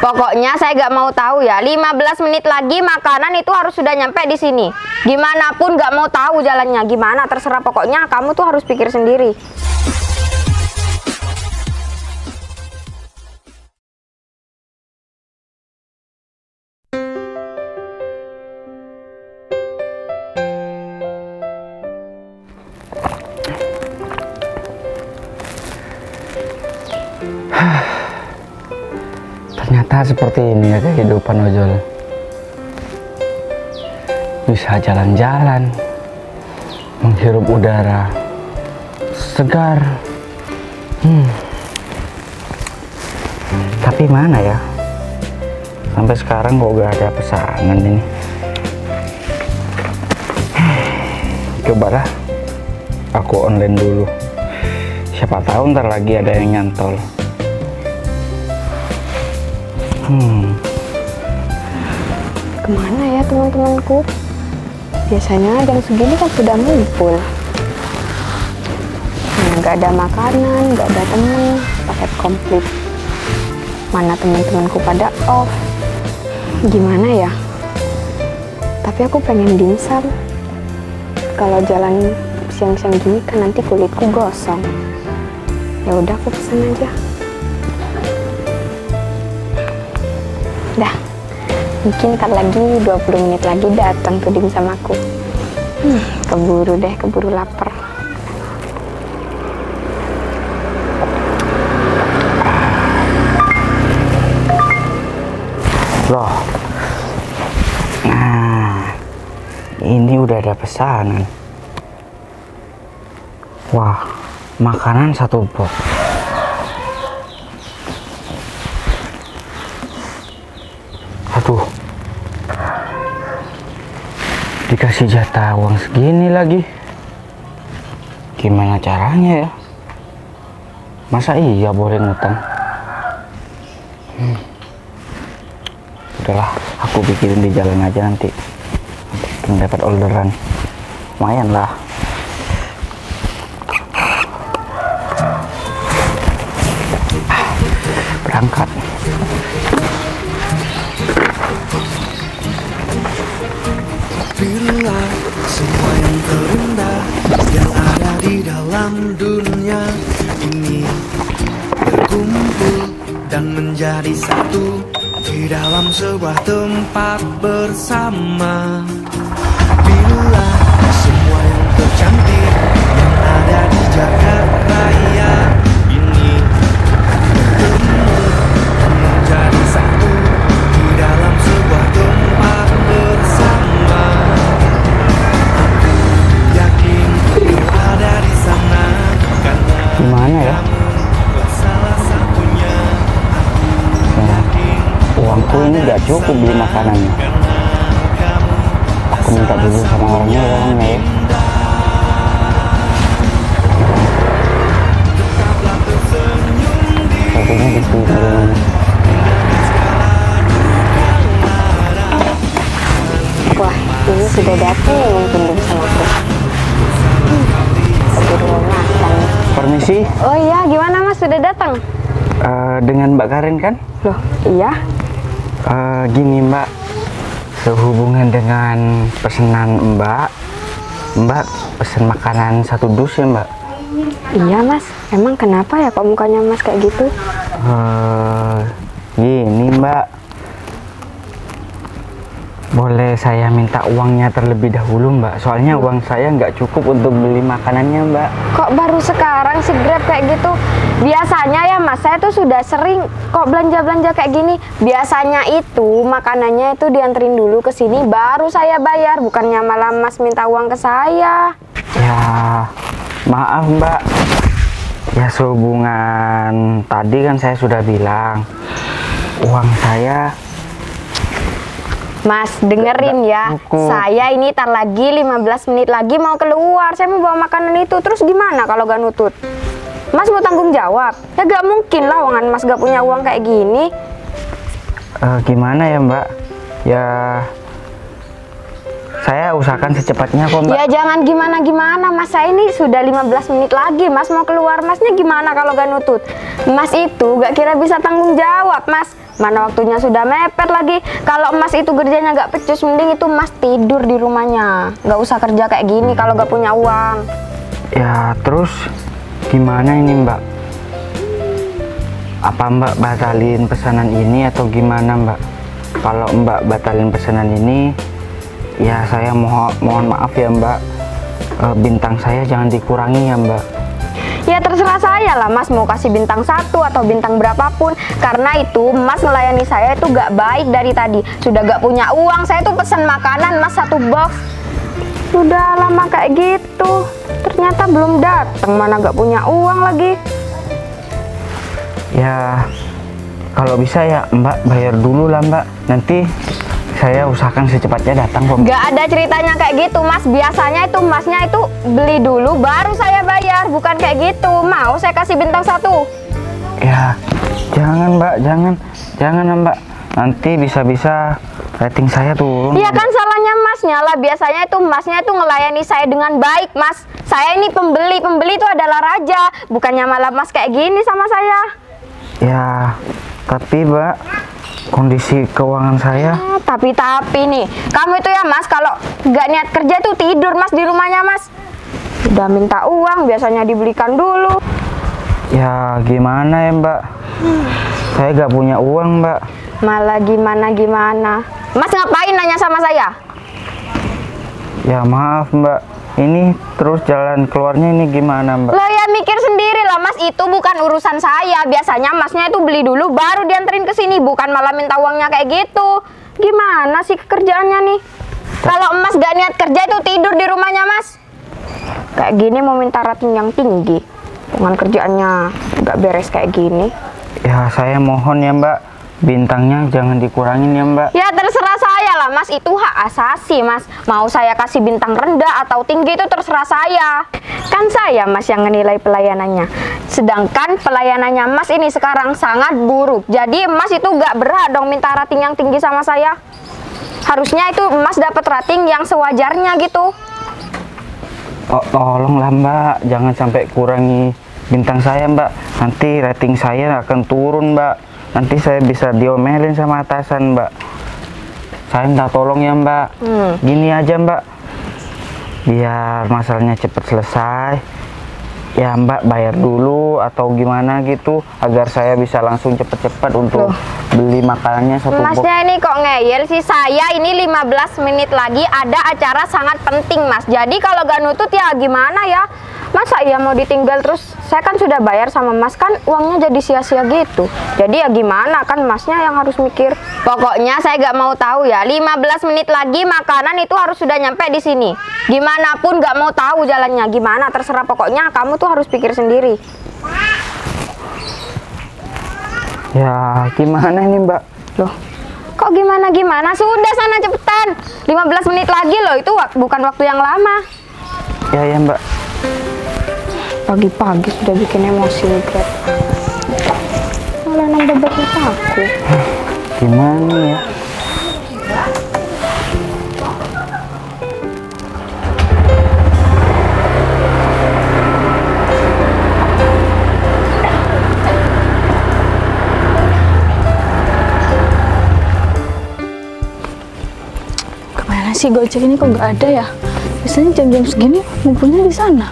Pokoknya saya gak mau tahu ya. 15 menit lagi makanan itu harus sudah nyampe di sini. Gimana pun gak mau tahu jalannya. Gimana terserah, pokoknya kamu tuh harus pikir sendiri. Ternyata seperti ini ya kehidupan ojol. Bisa jalan-jalan, menghirup udara segar. Tapi mana ya? Sampai sekarang kok gak ada pesanan ini. Cobalah aku online dulu. Siapa tahu ntar lagi ada yang nyantol. Kemana ya teman-temanku? Biasanya jam segini kan sudah ngumpul. Nggak ada makanan, nggak ada temen, paket komplit. Mana teman-temanku pada off? Gimana ya? Tapi aku pengen dimsum. Kalau jalan siang-siang gini kan nanti kulitku gosong. Ya udah aku pesen aja. Dah, mungkin ntar lagi 20 menit lagi datang tuh dimsum aku. Keburu deh, keburu lapar. Loh, nah ini udah ada pesanan. Wah, makanan 1 box. Aduh, dikasih jatah uang segini lagi. Gimana caranya ya? Masa iya boleh ngutang? Udahlah, aku pikirin di jalan aja nanti dapat orderan. Lumayan lah. Berangkat. Bila semua yang terindah yang ada di dalam dunia ini berkumpul dan menjadi satu di dalam sebuah tempat bersama. Bila semua yang tercantik yang ada di Jakarta Raya ini bertemu dan menjadi satu di dalam sebuah tempat bersama. Aku yakin kau ada di sana karena Gimana ya? kamu salah satunya. Uangku ini gak cukup beli makanannya. Aku minta dulu sama orangnya ya. Satunya di sini. Wah, ini sudah datang yang mungkin dimsum aku. Keburu mau makan. Permisi, Oh iya, gimana Mas? Sudah datang? dengan Mbak Karin kan? Loh, iya. Gini Mbak, sehubungan dengan pesanan Mbak pesen makanan 1 dus ya Mbak? Iya Mas, emang kenapa ya kok mukanya Mas kayak gitu? Gini Mbak, boleh saya minta uangnya terlebih dahulu Mbak? Soalnya uang saya nggak cukup untuk beli makanannya Mbak. Kok baru sekarang sih Grab kayak gitu? Biasanya ya Mas, saya tuh sudah sering kok belanja-belanja kayak gini. Biasanya itu makanannya itu dianterin dulu ke sini baru saya bayar, bukannya malah Mas minta uang ke saya. Ya maaf Mbak, ya sehubungan tadi kan saya sudah bilang uang saya. Mas dengerin ya, cukup. saya ini tar lagi 15 menit lagi mau keluar, saya mau bawa makanan itu. Terus gimana kalau gak nutut? Mas mau tanggung jawab? Ya gak mungkin lah, wangan Mas gak punya uang kayak gini. Gimana ya Mbak? Ya saya usahakan secepatnya kok Mbak. Ya jangan gimana-gimana Mas, saya ini sudah 15 menit lagi Mas mau keluar. Masnya gimana kalau gak nutut? Mas itu gak kira bisa tanggung jawab Mas. Mana waktunya sudah mepet lagi. Kalau Mas itu kerjanya nggak becus, mending itu Mas tidur di rumahnya. Nggak usah kerja kayak gini kalau nggak punya uang. Ya terus gimana ini Mbak? Apa Mbak batalin pesanan ini atau gimana Mbak? Kalau Mbak batalin pesanan ini, ya saya mohon maaf ya Mbak. Bintang saya jangan dikurangi ya Mbak. Ya terserah saya lah Mas mau kasih bintang 1 atau bintang berapapun. Karena itu Mas melayani saya itu gak baik dari tadi. Sudah gak punya uang, saya tuh pesan makanan Mas 1 box. Sudah lama kayak gitu, ternyata belum datang, mana gak punya uang lagi. Ya kalau bisa ya Mbak bayar dulu lah Mbak. Nanti saya usahakan secepatnya datang kok. Gak ada ceritanya kayak gitu Mas. Biasanya itu Masnya itu beli dulu baru saya bayar. Bukan kayak gitu. Mau saya kasih bintang 1? Ya jangan Mbak, jangan Mbak. Nanti bisa-bisa rating saya turun. Iya kan salahnya Masnya lah. Biasanya itu Masnya itu ngelayani saya dengan baik Mas. Saya ini pembeli itu adalah raja. Bukannya malah Mas kayak gini sama saya. Ya tapi Mbak, kondisi keuangan saya. Tapi nih, kamu itu ya Mas, kalau nggak niat kerja tuh tidur Mas di rumahnya Mas. Udah minta uang, biasanya dibelikan dulu. Ya gimana ya Mbak, saya nggak punya uang Mbak. Malah gimana. Mas ngapain nanya sama saya? Ya maaf Mbak, ini terus jalan keluarnya ini gimana Mbak? Lah ya mikir sendiri lah Mas, itu bukan urusan saya. Biasanya Masnya itu beli dulu baru dianterin ke sini, bukan malah minta uangnya kayak gitu. Gimana sih kerjaannya nih? Kalau Mas gak niat kerja itu tidur di rumahnya Mas. Kayak gini mau minta rating yang tinggi, dengan kerjaannya gak beres kayak gini. Ya saya mohon ya Mbak, bintangnya jangan dikurangin ya Mbak. Ya terserah saya lah Mas, itu hak asasi Mas. Mau saya kasih bintang rendah atau tinggi itu terserah saya. Kan saya Mas yang menilai pelayanannya. Sedangkan pelayanannya Mas ini sekarang sangat buruk. Jadi Mas itu gak berhak dong minta rating yang tinggi sama saya. Harusnya itu Mas dapat rating yang sewajarnya gitu. Oh, tolonglah Mbak, jangan sampai kurangi bintang saya Mbak. Nanti rating saya akan turun Mbak. Nanti saya bisa diomelin sama atasan Mbak. Saya minta tolong ya Mbak. Gini aja Mbak, biar masalahnya cepat selesai. Ya Mbak bayar dulu atau gimana gitu, agar saya bisa langsung cepet-cepet untuk beli makanannya 1 box. Masnya ini kok ngeyel sih? Saya ini 15 menit lagi ada acara sangat penting Mas. Jadi kalau gak nutut ya gimana ya? Masa iya mau ditinggal terus? Saya kan sudah bayar sama Mas, kan uangnya jadi sia-sia gitu. Jadi ya gimana, kan Masnya yang harus mikir. Pokoknya saya gak mau tahu ya, 15 menit lagi makanan itu harus sudah nyampe di sini. Gimana pun gak mau tahu jalannya gimana, terserah, pokoknya kamu tuh harus pikir sendiri. Ya gimana ini Mbak? Loh, kok gimana? Sudah sana cepetan. 15 menit lagi loh, itu bukan waktu yang lama. Ya Mbak. Pagi-pagi sudah bikin emosi nih Grab. Malah nambah berat aku. Gimana ya? Kemana sih Gojek ini, kok nggak ada ya? Biasanya jam-jam segini ngumpulnya di sana.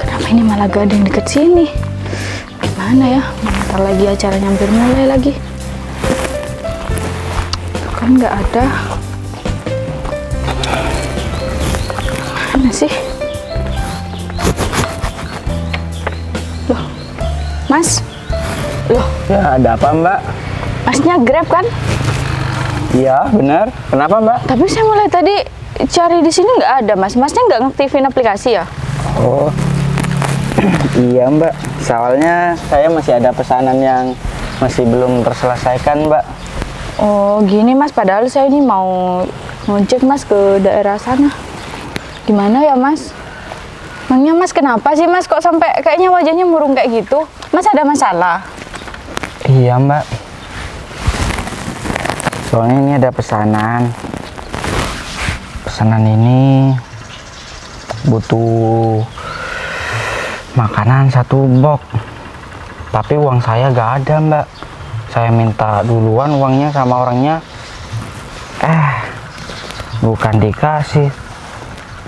Kenapa ini malah gak ada yang deket sini? Gimana ya? Bentar lagi acaranya hampir mulai lagi. Tuh kan nggak ada. Mana sih? Loh, Mas? Loh, Ya ada apa Mbak? Masnya Grab kan? Iya benar. Kenapa Mbak? Tapi saya mulai tadi cari di sini nggak ada Mas. Masnya nggak ngaktifin aplikasi ya? Oh iya Mbak, soalnya saya masih ada pesanan yang masih belum terselesaikan Mbak. Oh gini Mas, padahal saya ini mau ngojek Mas ke daerah sana. Gimana ya Mas? Emangnya Mas kenapa sih Mas, kok sampai kayaknya wajahnya murung kayak gitu? Mas ada masalah? Iya Mbak, soalnya ini ada pesanan. Pesanan ini butuh makanan 1 box, tapi uang saya gak ada Mbak. saya minta duluan uangnya sama orangnya, bukan dikasih,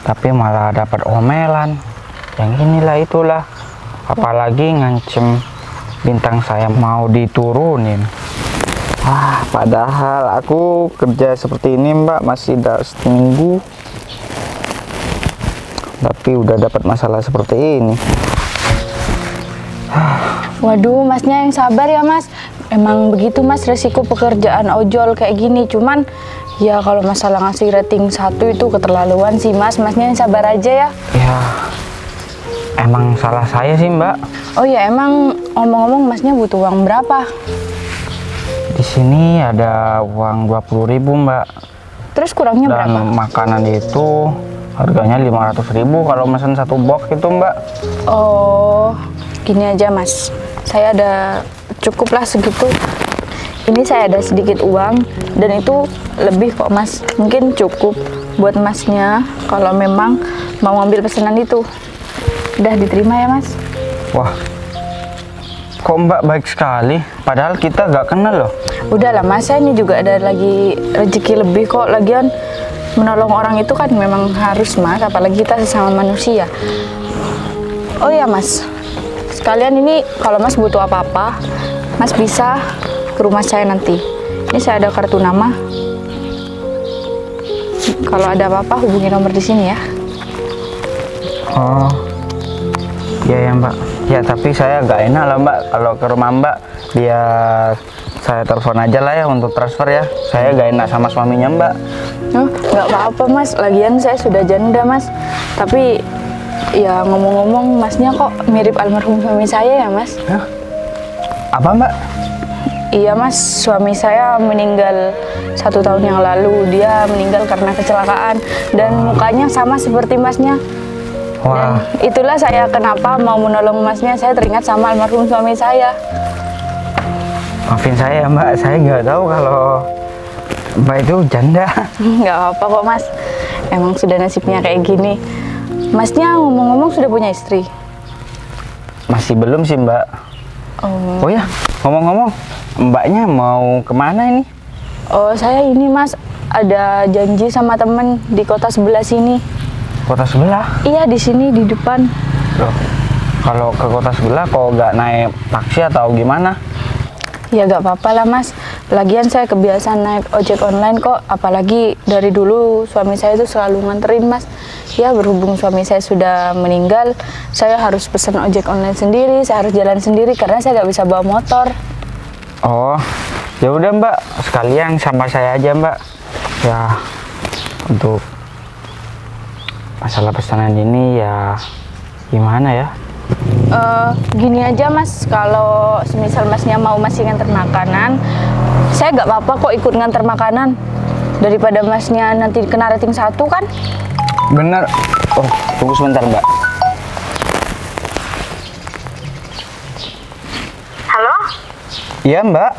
tapi malah dapat omelan. Yang inilah itulah, apalagi ngancem bintang saya mau diturunin. Padahal aku kerja seperti ini Mbak masih seminggu, tapi udah dapat masalah seperti ini. Waduh, masnya yang sabar ya mas. Emang begitu mas resiko pekerjaan ojol kayak gini. Cuman ya kalau masalah ngasih rating 1 itu keterlaluan sih mas. Masnya yang sabar aja ya. Ya, emang salah saya sih Mbak. Oh ya, emang ngomong-ngomong masnya butuh uang berapa? Di sini ada uang 20.000 Mbak. Terus kurangnya Dan berapa? makanan itu harganya 500.000 kalau pesan 1 box itu Mbak. Oh, gini aja mas. Saya ada cukuplah segitu. Ini saya ada sedikit uang dan itu lebih kok mas. Mungkin cukup buat masnya kalau memang mau ngambil pesanan itu. Udah diterima ya mas? Wah, kok Mbak baik sekali. Padahal kita gak kenal loh. Udahlah mas, saya ini juga ada lagi rezeki lebih kok. Lagian menolong orang itu kan memang harus mas, apalagi kita sesama manusia. Oh iya mas, sekalian ini kalau mas butuh apa-apa, mas bisa ke rumah saya nanti. Ini saya ada kartu nama. Kalau ada apa-apa hubungi nomor di sini ya. Oh, iya ya Mbak. Ya tapi saya gak enak lah Mbak kalau ke rumah Mbak. Biar saya telepon aja lah ya untuk transfer ya. Saya gak enak sama suaminya Mbak. Oh, nggak apa-apa mas. Lagian saya sudah janda mas. Tapi ya ngomong-ngomong masnya kok mirip almarhum suami saya ya mas? Hah? Apa Mbak? Iya mas, suami saya meninggal 1 tahun yang lalu. Dia meninggal karena kecelakaan dan mukanya sama seperti masnya. Wah, Dan itulah saya kenapa mau menolong masnya. Saya teringat sama almarhum suami saya. maafin saya Mbak. Saya nggak tahu kalau Mbak itu janda. Nggak apa-apa kok mas. Emang sudah nasibnya kayak gini. Masnya ngomong-ngomong sudah punya istri? Masih belum sih Mbak. Oh ya, ngomong-ngomong, Mbaknya mau kemana ini? Oh saya ini mas, ada janji sama temen di kota sebelah sini. Kota sebelah? Iya di sini di depan. Loh, kalau ke kota sebelah kok nggak naik taksi atau gimana? Ya gak apa-apa lah mas. Lagian saya kebiasaan naik ojek online kok. Apalagi dari dulu suami saya itu selalu nganterin mas. Ya berhubung suami saya sudah meninggal, saya harus pesan ojek online sendiri. Saya harus jalan sendiri karena saya gak bisa bawa motor. Oh, ya udah Mbak, sekalian sama saya aja Mbak. Ya, untuk masalah pesanan ini ya gimana ya? Gini aja mas, kalau semisal masnya mau masih nganter makanan, saya gak apa-apa kok ikut nganter makanan. Daripada masnya nanti kena rating 1 kan. Bener. Oh, tunggu sebentar Mbak. Halo? Iya Mbak.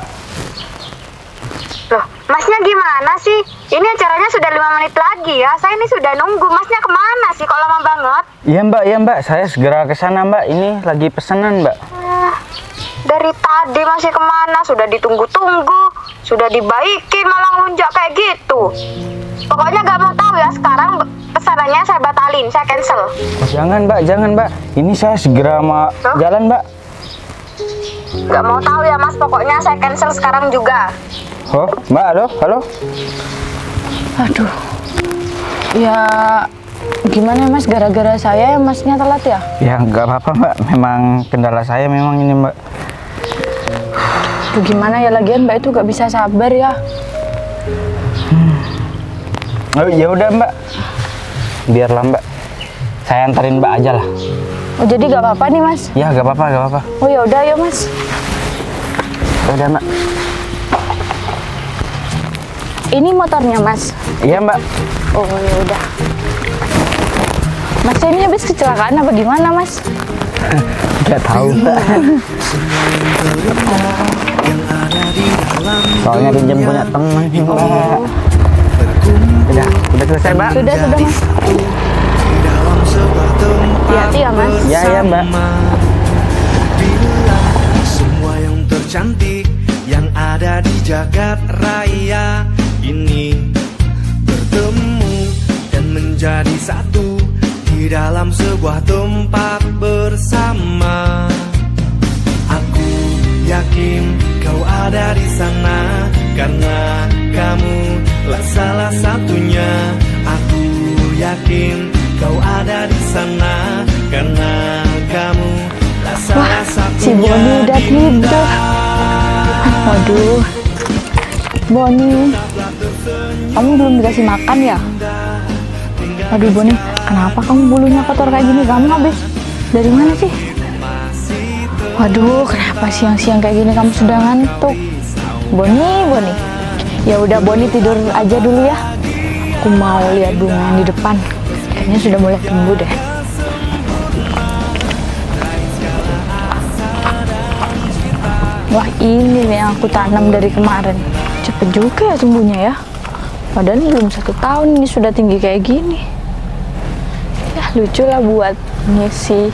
Loh, masnya gimana sih? Ini acaranya sudah 5 menit lagi ya. Saya ini sudah nunggu. Masnya kemana sih? Kok lama banget? Iya Mbak. Saya segera ke sana Mbak. Ini lagi pesanan Mbak. Dari tadi masih kemana? Sudah ditunggu-tunggu. Sudah dibaikin malah ngelunjak kayak gitu. Pokoknya gak mau tahu ya sekarang pesanannya saya batalin. Saya cancel. Oh, jangan Mbak. Ini saya segera mau jalan Mbak. Gak mau tahu ya mas. Pokoknya saya cancel sekarang juga. Oh, Mbak, halo? Aduh. Ya gimana mas, gara-gara saya masnya telat ya? Ya nggak apa-apa Mbak. Memang kendala saya memang ini Mbak. Aduh, gimana ya, lagian Mbak itu gak bisa sabar ya. Oh ya udah Mbak. Biarlah Mbak. Saya antarin Mbak aja lah. Oh jadi gak apa-apa nih mas? Ya nggak apa-apa. Oh ya udah ya mas. Ya udah Mbak. Ini motornya mas. Iya Mbak. Oh ya udah. Mas ini habis kecelakaan apa gimana mas? Nggak tahu Mbak. Soalnya pinjam punya teman nih Mbak. Udah selesai Mbak. Sudah mas. Di dalam sebuah tempat Hati-hati ya mas. Ya Mbak. Bila semua yang tercantik, yang ada di jagat raya ini bertemu dan menjadi satu di dalam sebuah tempat bersama. Aku yakin kau ada di sana karena kamu lah salah satunya. Aku yakin kau ada di sana karena kamu lah salah satunya. Si Boni udah tidur. Waduh, Boni, kamu belum dikasih makan ya? Aduh Boni, kenapa kamu bulunya kotor kayak gini? Kamu habis dari mana sih? Waduh, kenapa siang-siang kayak gini kamu sudah ngantuk? Boni. Ya udah Boni tidur aja dulu ya. Aku mau lihat bunga yang di depan. Kayaknya sudah mulai tumbuh deh. Wah, ini nih yang aku tanam dari kemarin. Cepet juga ya tumbuhnya ya. Padahal belum 1 tahun ini sudah tinggi kayak gini. Ya lucu lah buat ngisi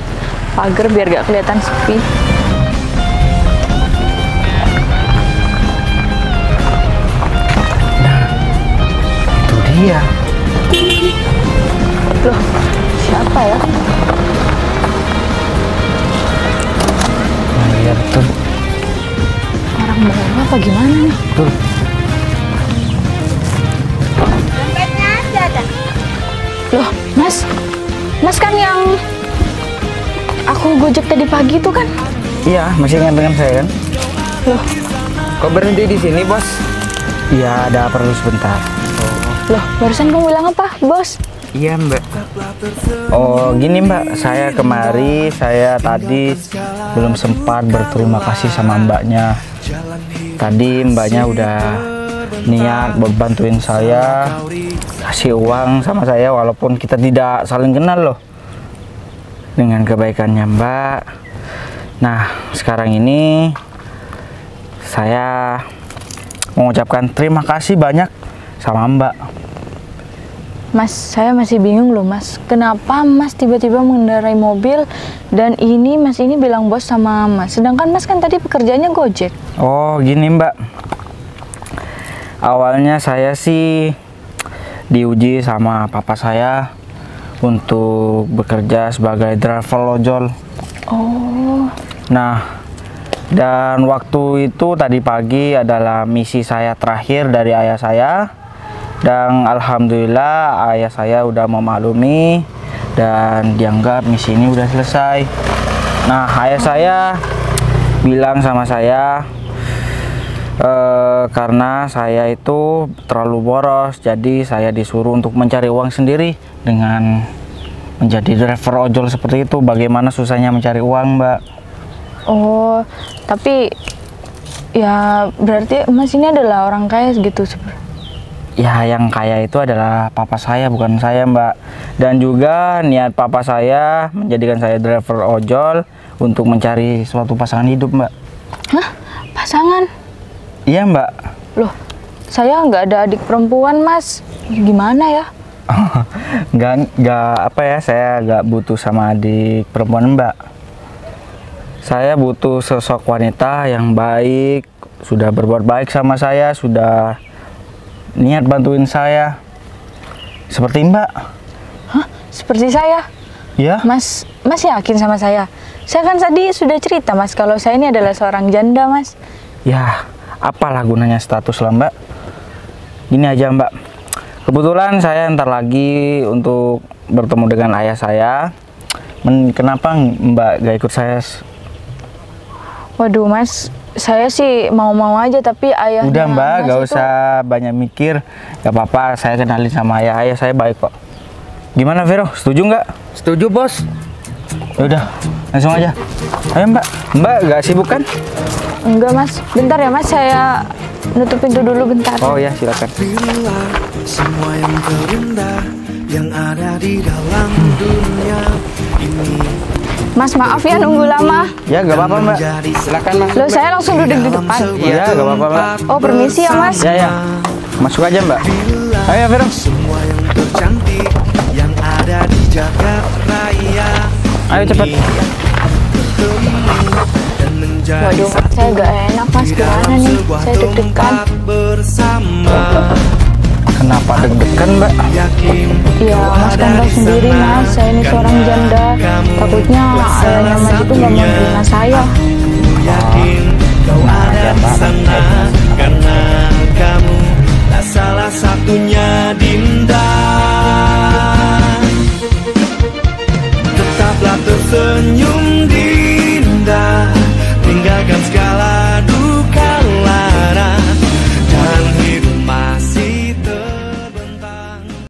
pagar biar gak kelihatan sepi. Itu dia. Loh, siapa ya? Nah, iya betul. Orang baru apa gimana nih? Betul. Loh, Mas kan yang aku gojek tadi pagi itu kan? Iya, masih ingat dengan saya kan? Loh, Kok berhenti di sini, Bos? Iya, ada perlu sebentar. loh, barusan kamu bilang apa, Bos? Iya, Mbak. Oh, gini, Mbak. Saya tadi belum sempat berterima kasih sama Mbaknya. Tadi Mbaknya udah niat buat bantuin saya, kasih uang sama saya walaupun kita tidak saling kenal loh. Dengan kebaikannya Mbak. Nah, sekarang ini saya mengucapkan terima kasih banyak sama Mbak. Mas, saya masih bingung loh Mas. Kenapa Mas tiba-tiba mengendarai mobil dan Mas ini bilang bos sama Mas. Sedangkan Mas kan tadi pekerjaannya Gojek. Oh, gini Mbak. Awalnya saya sih diuji sama papa saya untuk bekerja sebagai driver ojol. Oh. Nah, dan waktu itu tadi pagi adalah misi saya terakhir dari ayah saya. Dan alhamdulillah ayah saya udah memaklumi dan dianggap misi ini udah selesai. Nah, ayah saya bilang sama saya karena saya itu terlalu boros, jadi saya disuruh untuk mencari uang sendiri dengan menjadi driver ojol seperti itu. Bagaimana susahnya mencari uang, Mbak? Oh, tapi ya berarti Mas ini adalah orang kaya gitu sebenarnya. Ya, yang kaya itu adalah papa saya, bukan saya, Mbak. Dan juga niat papa saya menjadikan saya driver ojol untuk mencari suatu pasangan hidup, Mbak. Hah? Pasangan? Iya, Mbak. Loh, saya nggak ada adik perempuan, Mas. Gimana ya? Nggak apa ya, saya nggak butuh sama adik perempuan, Mbak. Saya butuh sosok wanita yang baik, sudah berbuat baik sama saya, sudah niat bantuin saya. Seperti Mbak. Hah? Seperti saya? Ya. Mas yakin sama saya? Saya kan tadi sudah cerita, Mas, kalau saya ini adalah seorang janda, Mas. Ya, apalah gunanya status lah, Mbak. Gini aja, Mbak. Kebetulan saya ntar lagi untuk bertemu dengan ayah saya. Kenapa Mbak gak ikut saya? Waduh, Mas, saya sih mau-mau aja, tapi ayahnya... Udah, Mbak, Mas gak itu... usah banyak mikir. Gak apa-apa, saya kenalin sama ayah. Ayah saya baik kok. Gimana, Vero? Setuju nggak? Setuju, Bos. Udah, langsung aja. Ayo, Mbak. Mbak gak sibuk kan? Enggak, Mas. Bentar ya, Mas. Saya nutup pintu dulu bentar. Oh ya, silakan. Bila semua yang terindah yang ada di dalam dunia ini. Mas, maaf ya nunggu lama. Ya, gak apa-apa, Mbak. Silakan, Mas. Loh, saya langsung duduk di depan. Iya, gak apa-apa, Mbak. Oh, permisi ya, Mas. Ya, ya. Masuk aja, Mbak. Ayo, Vero. Semua yang tercantik yang ada di jagat raya Ayo, cepat. ini bertemu dan menjadi Waduh, satu saya gak enak mas, di gimana dalam nih? sebuah Saya deg-degan. tempat bersama. Kenapa deg-degan mbak? Yakin Iya, kau mas ada kan tahu di sendiri sana, mas, saya ini seorang karena janda. kamu Takutnya ayahnya mas itu gak mau satu-satunya. terima saya. Yakin kau Nah, ada ya, di Mbak. sana karena kamu tak salah